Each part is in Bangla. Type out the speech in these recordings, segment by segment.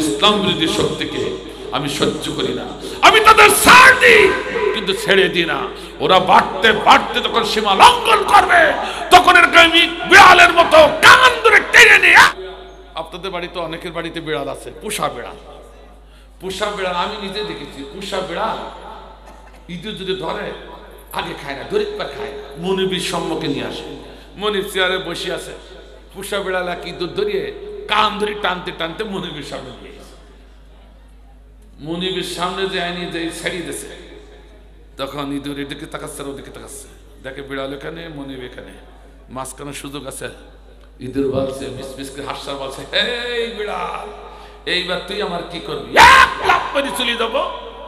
ইসলাম বিরোধী শক্তিকে আমি সহ্য করি না, আমি তাদের ছাড় দিই কিন্তু ছেড়ে দিই না। ওরা বাড়তে বাড়তে যখন সীমা লঙ্ঘন করবে তখন এর আমি বিড়ালের মতো কান ধরে টেনে নিয়ে। আপনাদের বাড়িতে অনেকের বাড়িতে বিড়াল আছে, পোষা বিড়াল। পোষা বিড়াল আমি নিজে দেখেছি। পোষা বিড়াল ইঁদুর যদি ধরে আগে খায় না, ধরে খায় না, মনিবীর সম্মুখে নিয়ে আসে। মনিব চেয়ারে বসে আছে, পোষা বিড়াল এক ইঁদুর ধরিয়ে কান ধরে টানতে টানতে মনিবীর সামনে নিয়ে এসে মনিবীর সামনে যে আইনি যে ছাড়িয়ে দিয়েছে। তখন ইঁদুর এদিকে তাকাচ্ছে আর ওদিকে তাকাচ্ছে, দেখে বিড়াল এখানে, মনিব এখানে, মাঝখানে সুযোগ আছে। ইঁদুর বলছে মিসমিস করে হাসা, বলছে এই বিড়াল, এইবার তুই আমার কি করবি? এক লাফ করে চলে যাবো,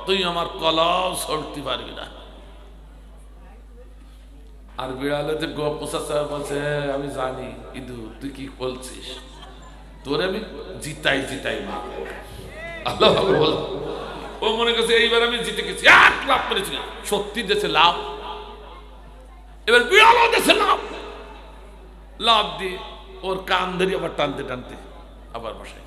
তুই আমার কলাও সরতে পারবি না। আর বিড়ালে যে গপ পোষাচ্ছে বলছে আমি জানি ইঁদুর তুই কি বলছিস, তোরে আমি জিতাই জিতাই মারবো। আল্লাহ বল, ও মনে করছে এইবার আমি জিতে গেছি, এক লাভ করেছিলাম। সত্যি দেশে লাভ, এবার বিড়ালও দেশে লাভ। লাভ দিয়ে ওর কান ধরে আবার টানতে টানতে আবার বসাই।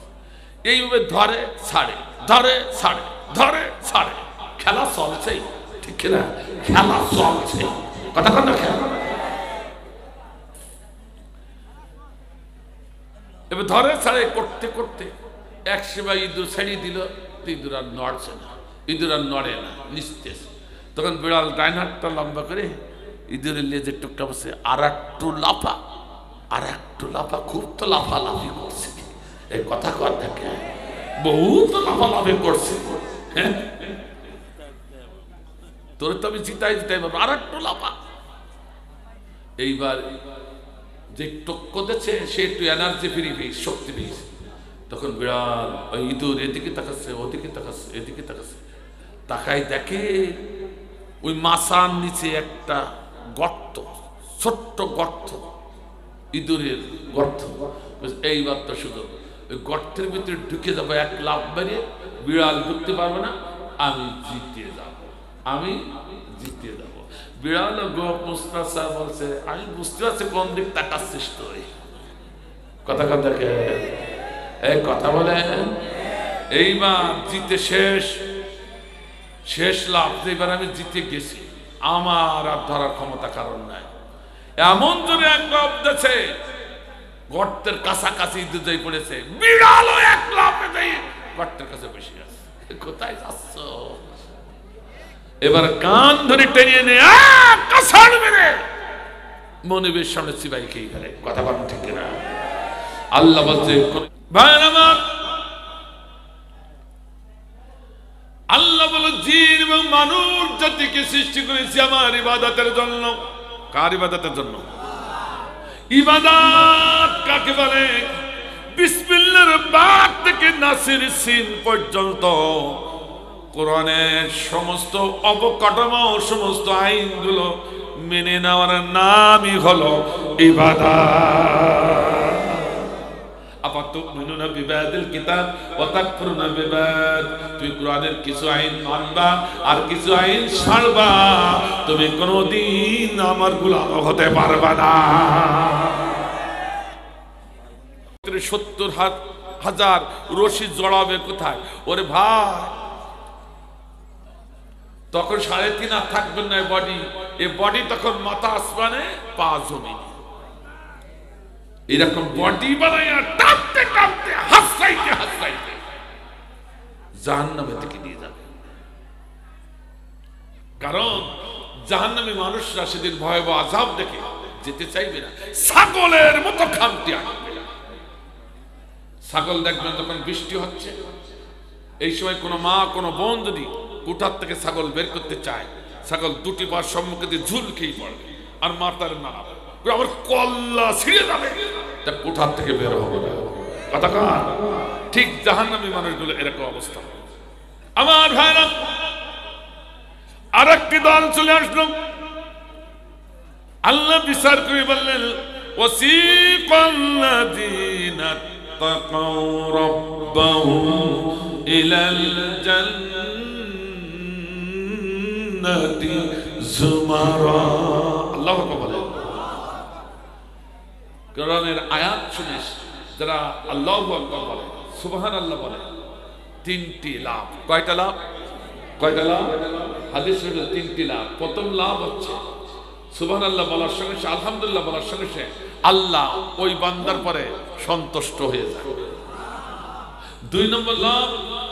এইভাবে ধরে ছাড়ে, ধরে ছাড়ে, ধরে ছাড়ে, খেলা চলছেই, ঠিক না? খেলা চলছে, কথা কথা খেলা। এবার ধরে ছাড়ে করতে করতে এক সময় ইঁদুর ছাড়িয়ে দিল, ইঁদুর আর নড়ছে না, ইঁদুর আর নড়ে না, নিস্তেজ। তখন বিড়াল ডাইন হাতটা লম্বা করে ইঁদুরের লেজের টুকটা বসে আর একটু লাফা, আর একটু লাফা, খুব তো লাফালাফি করছে। এই কথা কর দেখে, বহুত লাফালাফি করছে। হ্যাঁ, তোর তো আমি জিতাই জিতাই পারবো, আর একটু লাফা। এইবার যে টক্ক দিচ্ছে সে একটু এনার্জি ফিরে পেয়েছে, শক্তি পেয়েছে। তখন বিড়াল ওই ইঁদুর এদিকে তাকাচ্ছে, ওদিকে তাকাচ্ছে, এদিকে তাকাচ্ছে, তাকাই দেখে ওই মাছার নিচে একটা গর্ত, ছোট্ট গর্ত, ইঁদুরের গর্ত। এইবার তো শুধু ওই গর্তের ভিতরে ঢুকে যাবো, এক লাফ বেরিয়ে, বিড়াল ঢুকতে পারবে না, আমি জিতে যাব, আমি জিতে যাব। বিড়াল গপ মুস্তাসা বলছে আমি বুঝতে পারছি কোন দিক তাকাচ্ছিস তুই, কথা কথা এই কথা বলে। এইবার জিতে শেষ, শেষ লাভ। এইবার আমি জিতে গেছি, আমার আর ধরার ক্ষমতা কারণ নাই। এমন জোরে এক লাফ দিয়েছে, গর্তের কাছাকাছি দুজই পড়েছে, বিড়ালও এক লাফে দিয়ে গর্তের কাছে বসে আছে। কোথায় যাচ্ছ? এবার কান ধরে টেনে নে, কাছাড় মেরে মনিবের সামনে চিবাই খেয়ে গেলে, কথা বলেন ঠিক না? আল্লাহ বলছে ভাই আমার, আল্লাহ বলে জিন এবং মানুষ জাতিকে সৃষ্টি করেছি আমার ইবাদতের জন্য। কার ইবাদতের জন্য? ইবাদত কাকে বলে? বিসমিল্লাহর বাদ থেকে নাসির সিন পর্যন্ত কোরআনের সমস্ত অবকাঠামো, সমস্ত আইনগুলো মেনে নেওয়ার নামই হলো ইবাদত। আফাতুমিনুনা বিবাদিল কিতাব ওয়া তাকফুরুনা বিবাদ, তুমি কোরআনের কিছু আইন মানবা আর কিছু আইন ছাড়বা, তুমি কোনোদিন আমার গোলাম হতে পারবা না। 70,000 রশি জড়াবে কোথায়? ওরে ভাই, তখন 3.5 আর থাকবেন না বডি, এই বডি তখন মাথা আসমানে, পা জমিনে, এরকম বডি বানাইয়া টানতে টানতে হাসাইতে হাসাইতে জাহান্নামে থেকে নিয়ে যাবে। কারণ জাহান্নামী মানুষরা সেদিন ভয়াবহ আযাব দেখে যেতে চাইবে না, ছাগলের মতো খামতি আনবে। ছাগল দেখবেন যখন বৃষ্টি হচ্ছে, এই সময় কোনো মা কোনো বোন যদি কোঠার থেকে ছাগল বের করতে চায়, ছাগল দুটি বার সম্মুখে দিয়ে ঝুল খেয়ে পড়বে আর মাতার নাড়াবে, আবার কল্লা ছিঁড়ে যাবে, তা কোঠার থেকে বের হবে না। কথা কার? ঠিক জাহান্নামী মানুষগুলো এরকম অবস্থা। আমার ভাইরা, আর একটি দল চলে আসলো, আল্লাহ বিচার করে বললেন ওয়াসিকাল্লাযীনা তাকাউ রাব্বাহুম ইলাল জান্নাতি যুমারা। আল্লাহু আকবার। কোরআনের আয়াত শুনে যারা আল্লাহু আকবার বলে, সুবহানাল্লাহ বলে, তিনটি লাভ। কয়টা লাভ? কয়টা লাভ? হাদিস হলো তিনটি লাভ। প্রথম লাভ হচ্ছে সুবহানাল্লাহ বলার সঙ্গে সঙ্গে, আলহামদুলিল্লাহ বলার সঙ্গে সঙ্গে আল্লাহ ওই বান্দার পরে সন্তুষ্ট হয়ে যায়। 2 নম্বর লাভ,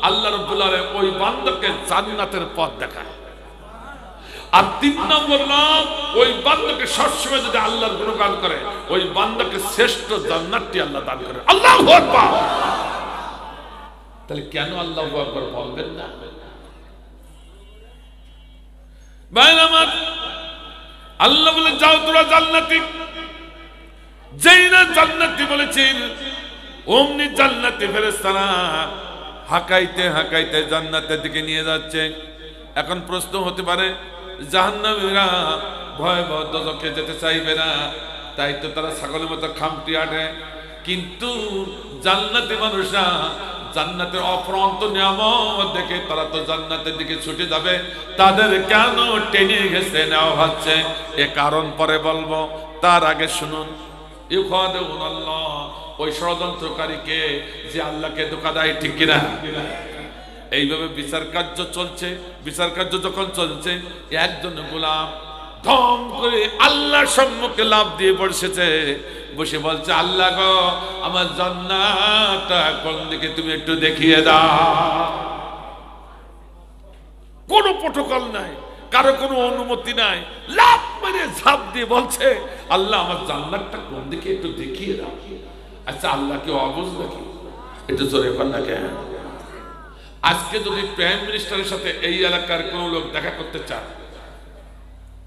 আল্লাহ রাব্বুল আলামিন ওই বান্দাকে জান্নাতের পথ দেখায়। আর 3 নম্বর লাভ, ওই বান্দাকে সবসময় যদি আল্লাহর গুণগান করে, ওই বান্দাকে শ্রেষ্ঠ জান্নাতটি আল্লাহ দান করে। আল্লাহু আকবার। তাহলে কেন আল্লাহু আকবার বলবেন না? ভাই আমার, আল্লাহ বলে যাও তোরা জান্নাতি। যেই না জান্নাতি বলেছেন, অমনি জান্নাতি ফেরেশতারা হাঁকাইতে হাঁকাইতে জান্নাতের দিকে নিয়ে যাচ্ছে। এখন প্রশ্ন হতে পারে, জাহান্নামীরা ভয়াবহ দোজখে যেতে চাইবে না, তাই তো তারা ছাগলের মতো খামটি আটে। কিন্তু জান্নাতি মানুষরা জান্নাতের অফুরন্ত নিয়ামত দেখে তারা তো জান্নাতের দিকে ছুটে যাবে। তাদের কেন টেনে ঘেঁষে নেওয়া হচ্ছে, এ কারণ পরে বলবো। তার আগে শুনুন, ইউখাদিউনাল্লাহ, ওই ষড়যন্ত্রকারীকে যে আল্লাহকে ধোঁকা দেয়, ঠিক কিনা? এইভাবে বিচার কার্য চলছে। বিচার কার্য যখন চলছে, একজন গোলাম ধম করে আল্লাহর সম্মুখে লাফ দিয়ে বসেছে। বসে বলছে, আল্লাহ গো, আমার জান্নাতটা কোন দিকে তুমি একটু দেখিয়ে দাও। কোনো প্রটোকল নাই, কারো কোনো অনুমতি নাই, লাফ মেরে ঝাঁপ দিয়ে বলছে, আল্লাহ আমার জান্নাতটা কোন দিকে একটু দেখিয়ে দাও। আচ্ছা, আল্লাহ কি অবুঝ নাকি? একটু জোরে কর না কেন? আজকে যদি প্রাইম মিনিস্টারের সাথে এই এলাকার কোন লোক দেখা করতে চায়,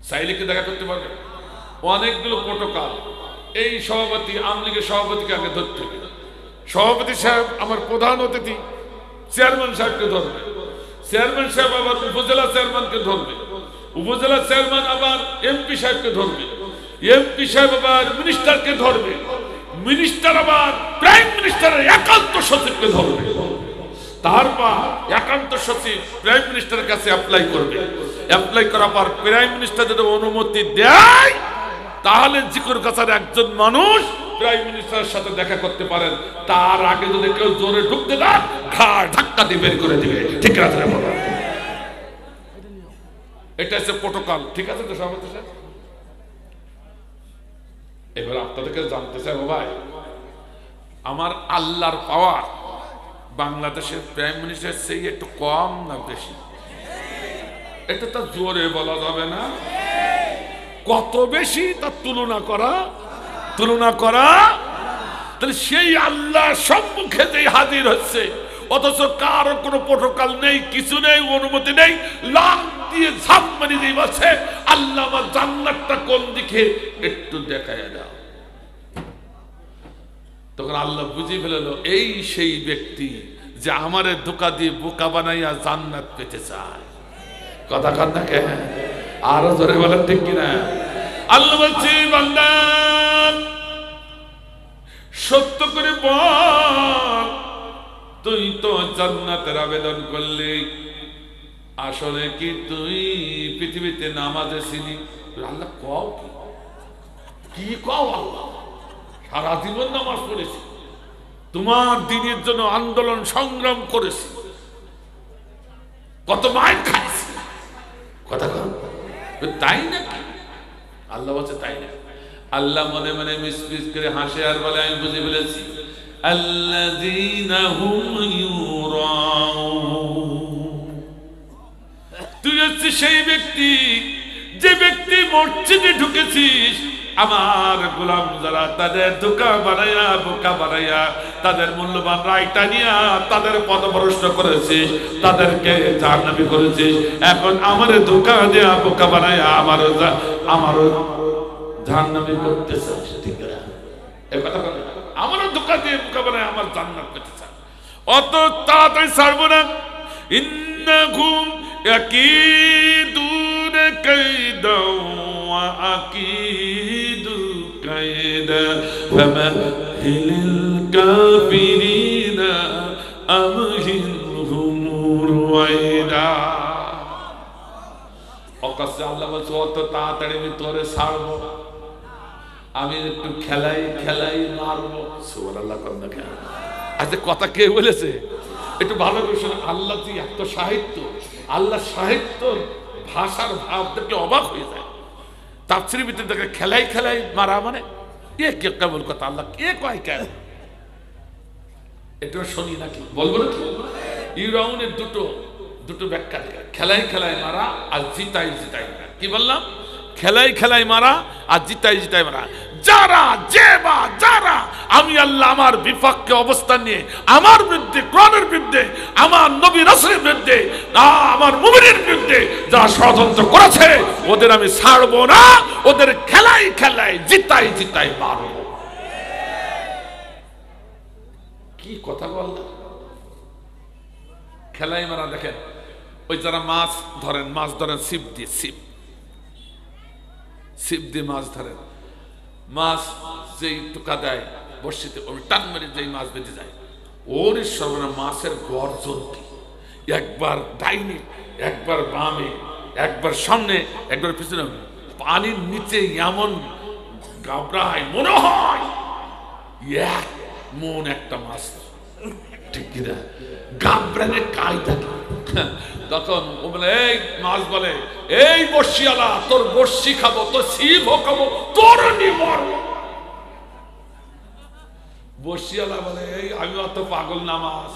চাইলে কি দেখা করতে পারবে? অনেকগুলো প্রটোকল। এই সভাপতি, আওয়ামী লীগের সভাপতিকে আগে ধরতে হবে। সভাপতি সাহেব আমার প্রধান অতিথি, চেয়ারম্যান সাহেবকে ধরবে। চেয়ারম্যান সাহেব আবার উপজেলা চেয়ারম্যানকে ধরবে। উপজেলা চেয়ারম্যান আবার এমপি সাহেবকে ধরবে। এমপি সাহেব আবার মিনিস্টারকে ধরবে। মিনিস্টার আবার প্রাইম মিনিস্টারের একান্ত সচিবকে ধরবে। তারপর একান্ত সচিব প্রাইম মিনিস্টারের কাছে অ্যাপ্লাই করবে। অ্যাপ্লাই করার পর প্রাইম মিনিস্টার যদি অনুমতি দেয়, তাহলে জিকুর কাছার একজন মানুষ প্রাইম মিনিস্টারের সাথে দেখা করতে পারেন। তার আগে যদি কেউ জোরে ঢুকতে দেয়, ঘাড় ধাক্কা দিয়ে বের করে দিবে। ঠিক আছে? এটা হচ্ছে প্রটোকল। ঠিক আছে তো সভাপতি সাহেব? এবার আপনাদেরকে জানতে চাই, ভাই আমার আল্লাহর পাওয়ার বাংলাদেশের প্রাইম মিনিস্টার সেই একটু কম না বেশি? এটা তো জোরে বলা যাবে না। কত বেশি তার তুলনা করা। তাহলে সেই আল্লাহ সম্মুখে যে হাজির হচ্ছে, অথচ কারো কোনো প্রটোকল নেই, কিছু নেই, অনুমতি নেই, লাফ দিয়ে ঝাঁপ মেরে দিয়ে বলছে, আল্লাহ আমার জান্নাতটা কোন দিকে একটু দেখায় দাও। তখন আল্লাহ বুঝে ফেললো, এই সেই ব্যক্তি যে আমারে ধোঁকা দিয়ে বোকা বানাইয়া জান্নাত পেতে চায়। কথা কান না কে? আরো জোরে বলেন, ঠিক কিনা? আল্লাহ বলছে, বান্দা সত্য করে বল, তুই তো জান্নাতের আবেদন করলি, আসলে কি তুই পৃথিবীতে নামাজে ছিলি? আল্লাহ কও কি কও? আল্লাহ সারা জীবন নামাজ পড়েছি, তোমার দিনের জন্য আন্দোলন সংগ্রাম করেছি, কত মাইর খাইছি। কথা কম, তাই নাকি? আল্লাহ বলছে তাই না। আল্লাহ মনে মনে মিসমিস করে হাসে আর বলে, আমি বুঝে ফেলেছি। আল্লাযীনা হুম ইউরাউন, তুই হচ্ছে সেই ব্যক্তি, যে ব্যক্তি মসজিদে ঢুকেছিস, আমার গোলাম যারা তাদের ধোঁকা বানাইয়া বোকা বানাইয়া তাদের মূল্যবান রায়টা নিয়া তাদের পথভ্রষ্ট করেছিস, তাদেরকে জাহান্নামী করেছিস। এখন আমার ধোঁকা দেয়া বোকা বানাইয়া আমারও জাহান্নামী করতেছিস। ঠিক না? এই কথা বলে, আমারও ধোঁকা দিয়ে বোকা বানায় আমার জান্নাত পেতে চায়। অত তাড়াতাড়ি ছাড়বো না। ইন্নাহুম ইয়াকিদুনা কাইদাও ওয়া আকিদু কাইদা ফামাহিলিল কাফিরিনা আমহিলহুম রুয়াইদা। অকাশে আল্লাহ বলছে, অত তাড়াতাড়ি আমি তোরে ছাড়বো, আমি একটু খেলাই মারবো। সুবহানাল্লাহ। আচ্ছা, কথা কে বলেছে? একটু ভালো করে শোনো, আল্লাহ যে এত সাহিত্য, আল্লাহ সাহিত্যর ভাষার ভাব দেখলে অবাক হয়ে যায়। তাফসীরের ভিতরে দেখে খেলাই খেলাই মারা মানে এ কে কেবল কথা, আল্লাহ কে কয় কেন এটা শুনি নাকি বলবো নাকি? ইউরাউনের দুটো ব্যাখ্যা থাকে, খেলাই খেলাই মারা আর জিতাই জিতাই মারা। কি বললাম? খেলাই খেলাই মারা আর জিতাই জিতাই মারা। যারা আমি আল্লাহ আমার বিপক্ষে অবস্থান নিয়ে আমার বিরুদ্ধে, কোরআনের বিরুদ্ধে, আমার নবী রাসূলের বিরুদ্ধে, আমার মুমিনের বিরুদ্ধে যারা ষড়যন্ত্র করেছে ওদের আমি ছাড়বো না, ওদের খেলাই খেলাই জিতাই জিতাই মারবো। কি কথা বললাম? খেলাই মারা। দেখেন ওই যারা মাছ ধরেন ছিপ দিয়ে, ছিপ দিয়ে মাছ ধরেন, মাছ যেই টোকা দেয় বর্ষিতে ওই টান মেরে যেই মাছ বেঁধে যায়, ওর সর্বনা মাছের গর্জন কি! একবার ডাইনে, একবার বামে, একবার সামনে, একবার পিছনে, পানির নিচে এমন গাবড়ায় মনে হয় এক মন একটা মাছ। ঠিক কিনা? গাবড়ানে কায়দা। তখন ও বলে, এই মাছ বলে, এই বর্ষিয়ালা তোর বর্ষি খাবো, তোর ছিপ খাবো, তোর নিমর। বর্ষিয়ালা বলে, এই আমি অত পাগল না মাছ,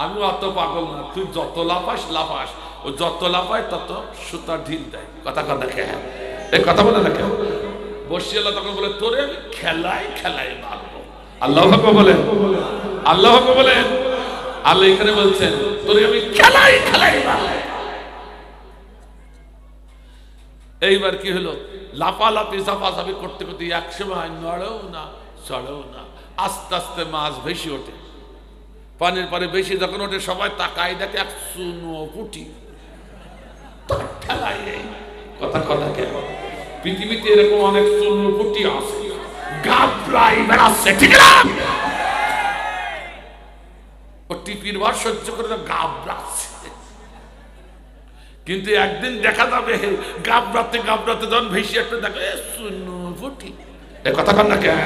আমি অত পাগল না, তুই যত লাফাস লাফাস, ও যত লাফায় তত সুতা ঢিল দেয়। কথা খেয়ে এই কথা বলে না কেন? বর্ষিয়ালা তখন বলে, তোরে আমি খেলাই খেলাই মারবো। আল্লাহ বলেন, আল্লাহ বলেন, আল্লাহ এখানে বলছেন তোরে আমি খেলাই খেলাই মারবো। এইবার কি হলো? লাফালাফি ঝাপাঝাপি করতে করতে এক সময় নড়েও না চড়েও না, আস্তে আস্তে মাছ ভেসে ওঠে। পানির পরে বেশি যখন ওঠে সবাই তাকায় দেখে এক চুনো পুঁটি। কথা কেন? পৃথিবীতে এরকম অনেক চুনো পুঁটি আছে, গাবড়াই বেড়াচ্ছে, ঠিক না? ও টিপির ভার সহ্য করে গাবড়াচ্ছে, কিন্তু একদিন দেখা যাবে গাবড়াতে গাবড়াতে যখন ভেসে একটা দেখে চুনো পুঁটি। এ কথা কন না কেন?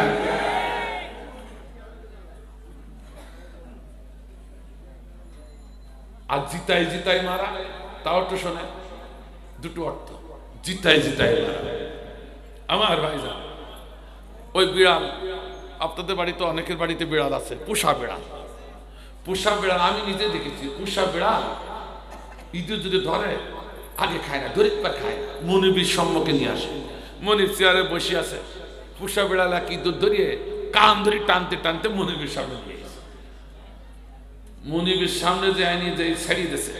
আর জিতাই জিতাই মারা, তাও একটু শোনে, দুটো অর্থ। জিতাই জিতাই মারা। আমার ভাইজান, ওই বিড়াল, আপনাদের বাড়িতে অনেকের বাড়িতে বিড়াল আছে, পোষা বিড়াল। পোষা বিড়াল আমি নিজে দেখেছি। পোষা বিড়াল ইঁদুর যদি ধরে আগে খায় না, দরিদ্র খায় না, মনিবের সম্মুখে নিয়ে আসে। মনিব চেয়ারে বসে আছে, পোষা বিড়াল এক ইঁদুর ধরিয়ে কান ধরে টানতে টানতে মনিবের সামনে নিয়ে গেছে। মনিবের সামনে যে আইনি যে ছাড়িয়ে দিয়েছে,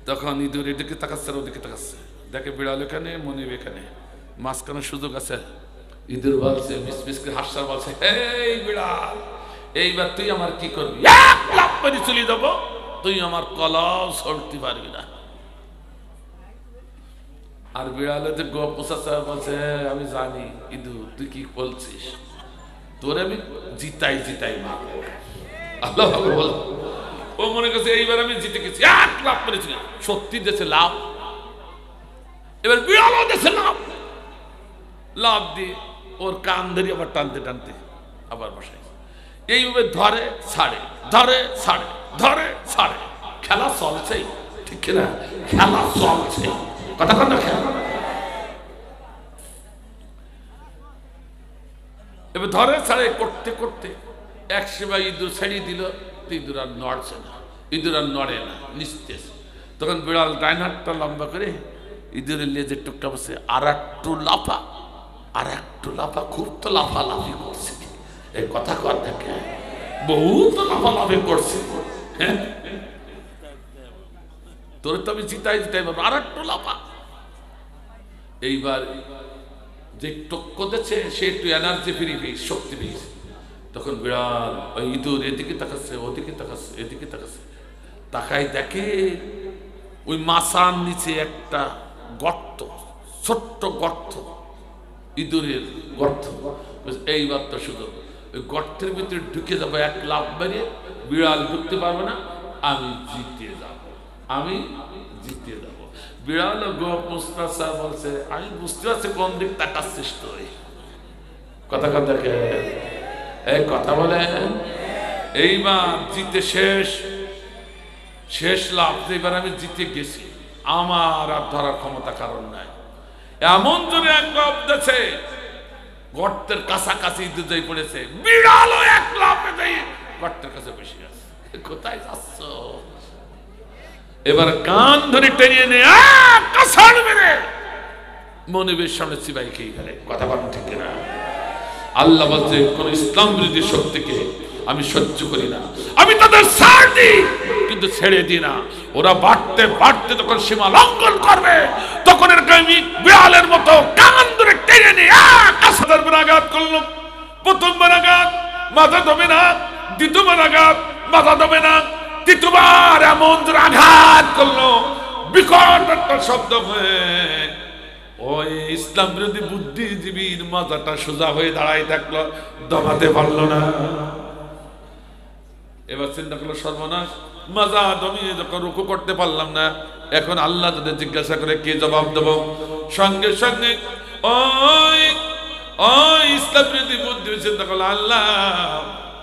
তখন ইঁদুর এদিকে তাকাচ্ছে, ওদিকে তাকাচ্ছে, দেখে বিড়াল এখানে, মনিব এখানে, মাঝখানে সুযোগ আছে। ইঁদুর বলছে, মিসমিস করে হাসার বলছে, এই বিড়াল, এইবার তুই আমার কি করবি? এক লাফ করে চলে যাবো, তুই আমার কলাও সরতে পারবি না। আর বিড়ালে যে গপ পোষাচ্ছে বলছে, আমি জানি ইঁদুর তুই কি বলছিস, তোর আমি জিতাই জিতাই মারবো। আল্লাহ বল, ও মনে করছে এইবার আমি জিতে গেছি, এক লাফ করেছি, সত্যি দেশে লাভ। এবার বিড়ালও দেশে লাভ, লাভ দিয়ে ওর কান ধরে আবার টানতে টানতে আবার বসাই। এইভাবে ধরে ছাড়ে, ধরে ছাড়ে, ধরে ছাড়ে, খেলা চলছেই, ঠিক না? খেলা চলছে, কথা কন না? খেলা এবার ধরে ছাড়ে করতে করতে এক সময় ইঁদুর ছেড়িয়ে দিল, ইঁদুর আর নড়ছে না, ইঁদুর আর নড়ে না, নিস্তেজ। তখন বিড়াল ডাইন হাতটা লম্বা করে ইঁদুরের লেজের টুকটা বসে আর একটু লাফা, আর একটু লাফা, খুব তো লাফালাফি করছে। এই কথা কর দেখে, বহুত লাফালাফি করছে। হ্যাঁ, তোর তো আমি জিতাই জিতাই পারবো, আর একটু লাফা। এইবার যে টক্ক দিচ্ছে সে একটু এনার্জি ফিরে পেয়েছে, শক্তি পেয়েছে। তখন বিড়াল ওই ইঁদুর এদিকে তাকাচ্ছে, ওদিকে তাকাচ্ছে, এদিকে তাকাচ্ছে, তাকাই দেখে ওই মাছার নিচে একটা গর্ত, ছোট্ট গর্ত, ইঁদুরের গর্ত। এইবার তো শুধু ওই গর্তের ভিতরে ঢুকে যাবো, এক লাফ বেরিয়ে, বিড়াল ঢুকতে পারবে না, আমি জিতে যাব, আমি জিতে যাব। বিড়াল গপ মুস্তাসা বলছে, আমি বুঝতে পারছি কোন দিক তাকাচ্ছিস তুই। কথা দেখে, এই কথা বলে। এইবার জিতে শেষ, শেষ লাভ, এবার আমি জিতে গেছি, আমার আর ধরার ক্ষমতা কারণ নাই। এমন জোরে এক লাফ দিয়েছে, গর্তের কাছাকাছি দুজই পড়েছে, বিড়ালও এক লাফে দিয়ে গর্তের কাছে বসে আছে। কোথায় যাচ্ছ? এবার কান ধরে টেনে এনে কাছাড় মেরে মনিবের সামনে চিবাই খেয়ে গেলে। কথা বলেন ঠিক না? আল্লাহ বলছে কোন ইসলাম বিরোধী শক্তিকে আমি সহ্য করি না, আমি তাদের ছাড় দিই কিন্তু ছেড়ে দিই না। ওরা বাড়তে বাড়তে যখন সীমা লঙ্ঘন করবে, তখন এর আমি বিড়ালের মতো কান ধরে টেনে নিয়ে কাছাড় আঘাত করলাম। প্রথমবার আঘাত মাথা দমে না, দ্বিতীয়বার আঘাত মাথা দমে না, তৃতীয়বার এমন জোরে আঘাত করলো, বিকট একটা শব্দ হয়ে ওই ইসলাম বিরোধী বুদ্ধিজীবীর মাথাটা সোজা হয়ে দাঁড়াই থাকলো, দমাতে পারলো না। এবার চিন্তা করলো সর্বনাশ, মাজা দমিয়ে যখন রুকু করতে পারলাম না, এখন আল্লাহ তাদের জিজ্ঞাসা করে কে জবাব দেব? সঙ্গে সঙ্গে ওই ওই ইসলাম বিরোধী বুদ্ধিজীবী চিন্তা করলো, আল্লাহ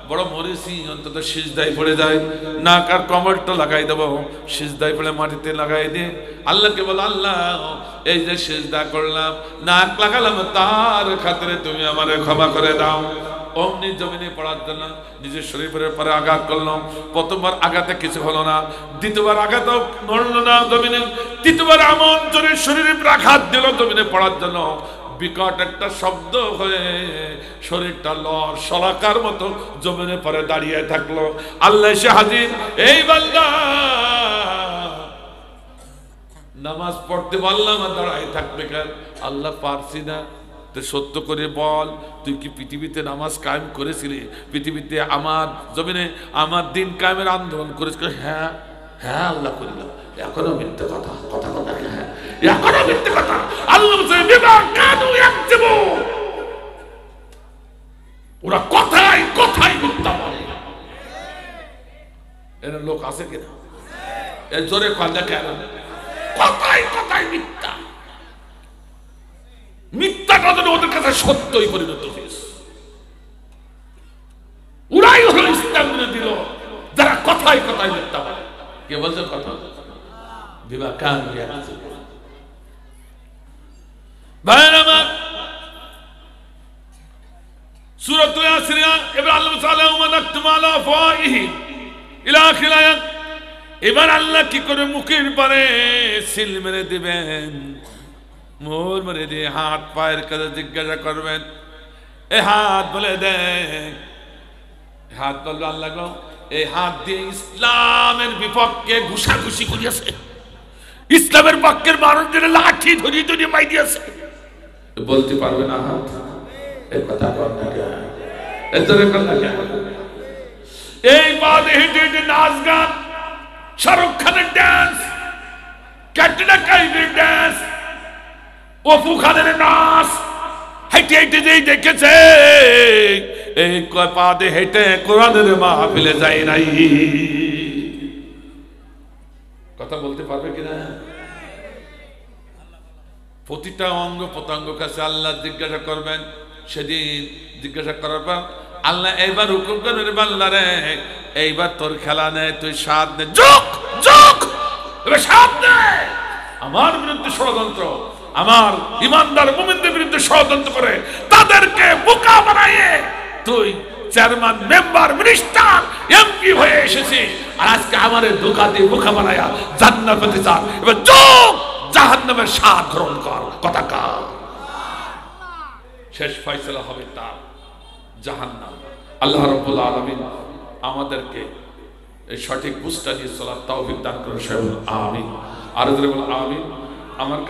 বড় মরেছি, অন্তত সিজদায় পড়ে যায়, নাক আর কমরটা লাগাই দেবো, সিজদায় পড়ে মাটিতে লাগাই দিয়ে আল্লাহকে বলো, আল্লাহ এই যে সিজদা করলাম, নাক লাগালাম, তার খাতিরে তুমি আমারে ক্ষমা করে দাও। অমনি জমিনে পড়ার জন্য নিজের শরীরের পরে আঘাত করলাম। প্রথমবার আঘাতে কিছু হলো না, দ্বিতীয়বার আঘাতও নড়লো না জমিনে, তৃতীয়বার এমন জোরে শরীরে আঘাত দিল জমিনে পড়ার জন্য, বিকট একটা শব্দ হয়ে শরীরটা লড় শলাকার মতো জমিনে পরে দাঁড়িয়ে থাকলো। আল্লাহ এসে হাজির, এই বান্দা নামাজ পড়তে বললাম আর দাঁড়ায় থাকবে কেন? আল্লাহ পারছি না। সত্য করে বল, তুই কি পৃথিবীতে নামাজ কায়েম করেছিলি? পৃথিবীতে আমার জমিনে আমার দিন কায়েমের আন্দোলন করেছিল? হ্যাঁ হ্যাঁ আল্লাহ করিলাম। এখনো মিথ্যে কথা, কথা কথা, হ্যাঁ এখনো মিথ্যে কথা। আল্লাহ ওরা কথাই কথাই মিথ্যা বলে। এর লোক আছে কিনা? এর জোরে কথা কেন? কথাই কথাই মিথ্যা। মিথ্যাটা যেন ওদের কাছে সত্যই পরিণত হয়েছে। ওরাই হলো ইসলাম দিল যারা কথাই কথাই মিথ্যা বলে। কে বলছে কথা? বিবাহ কান সূরাত ইয়াসিন এবার আল্লাহ তাআলা ওয়ানাকতুমু আলা আফওয়াহিহিম ইলা আখির আয়াত। এবার আল্লাহ কি করে মুখের পারে সিল মেরে দিবেন, মোর মেরে দিয়ে হাত পায়ের কাছে জিজ্ঞাসা করবেন, এ হাত বলে দেখ। হাত বলবে আল্লাহ গো, এই হাত দিয়ে ইসলামের বিপক্ষে ঘুষাঘুষি করিয়াছে, ইসলামের পক্ষের মানুষদের লাঠি ধরিয়ে ধরিয়ে মাই দিয়েছে। বলতে পারবে না হাত? এই কথা বল না কেন? এজরে কর না কেন? এই বাদে হেঁটে হেঁটে নাচ গান, শাহরুখ খানের ডান্স, ক্যাটরিনা কাইফের ডান্স, অপু খানের নাচ, হেঁটে হেঁটে যেই দেখেছে এই কয় পাদে হেঁটে কোরআনের মাহফিলে যায় নাই। কথা বলতে পারবে কিনা? প্রতিটা অঙ্গ প্রত্যঙ্গ কাছে আল্লাহ জিজ্ঞাসা করবেন। সেদিন জিজ্ঞাসা করার পর আল্লাহ এইবার হুকুম করবেন, বান্দা রে এইবার তোর খেলা নেই, তুই সাথ নে, যোগ যোগ, এবার সাথ নে। আমার বিরুদ্ধে ষড়যন্ত্র, আমার ইমানদার মুমিনদের বিরুদ্ধে ষড়যন্ত্র করে তাদেরকে বোকা বানাইয়ে তুই চেয়ারম্যান, মেম্বার, মিনিস্টার, এমপি হয়ে এসেছিস, আর আজকে আমারে ধোঁকা দিয়ে বোকা বানাইয়া জান্নাত পেতে চান। এবার যোগ, জাহান্নামের স্বাদ গ্রহণ কর। কথা কার? শেষ ফয়সালা হবে তার, জাহান্নাম। আল্লাহ রাব্বুল আলামিন আমাদেরকে এই সঠিক বুঝটা দিয়ে চলার তৌফিক দান করুন। আমিন। আর জোরে বলুন আমিন। আমার